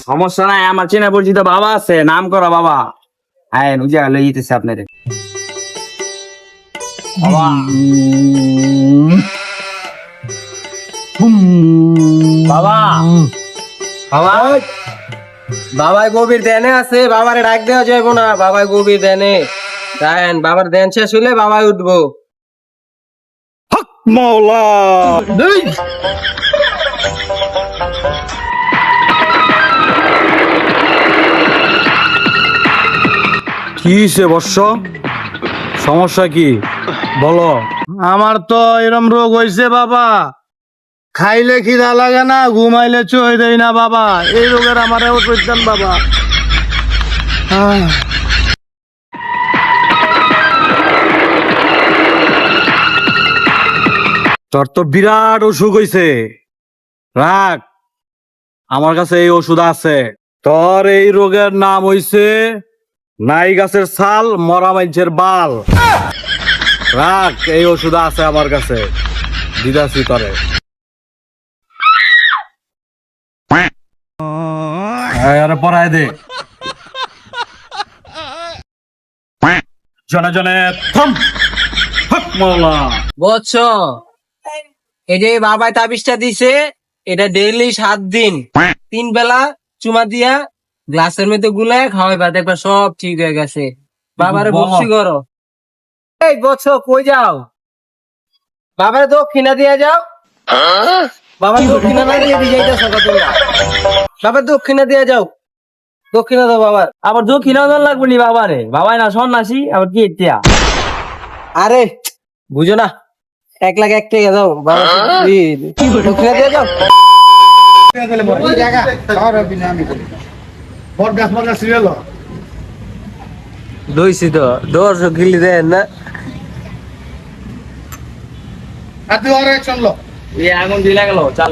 সমস্যা নাই, আমার চেনা পরিচিত বাবা আছে, নাম করা বাবা। হ্যাঁ, বুঝে গেল, ইতেছে আপনার বাবা। বাবা বাবাই গভীর ধ্যানে আছে, বাবারে ডাক দেওয়া যাইব না। বাবাই গভীর ধ্যানে দেন, বাবার ধ্যান শেষ হইলে বাবাই উঠবো। মাওলা কি সে বর্ষ, সমস্যা কি বলো? আমার তো এরম রোগ হয়েছে বাবা, খাইলে খিদা লাগে না, ঘুমাইলে চোখ দেয় না বাবা। এই রোগের আমার ওষুধ দেন বাবা। তোর তো বিরাট অসুখ হইছে, রাখ, আমার কাছে এই ওষুধ আছে। তোর এই রোগের নাম হইছে নাই গাছের ছাল, মরা মাইনছের বাল। রাখ, এই ওষুধ আছে আমার কাছে, দিদাসি করে। আরে পড়ায় দে, জনে জনে থাম। হক মাওলা। বৎস, এই যে বাবাই তাবিজটা দিছে, এটা ডেইলি 7 দিন 3 বেলা চুমা দিয়া গ্লাসের মধ্যে গুলায় খাওয়াইবা, দেখবা সব ঠিক হয়ে গেছে। বাবারে বসি করো। এই বৎস, কই যাও? বাবারে দক্ষিণা দিয়া যাও। বাবা দক্ষিণা না দিয়ে দিয়ে যাইতেছো তোমরা। বাবার দক্ষিণা দিয়া যাও, দক্ষিণা দাও বাবার। আবার দক্ষিণা দেন লাগবে নি বাবারে, বাবাই না সন্ন্যাসী, আবার কি ইতিয়া? আরে বুঝো না, 1 লাখ 1 টাকা দাও বাবা, দক্ষিণা দিয়ে যাও। দইছি তো 10 গিলি দেন না। এই আগুন দিলা গেল, চাল।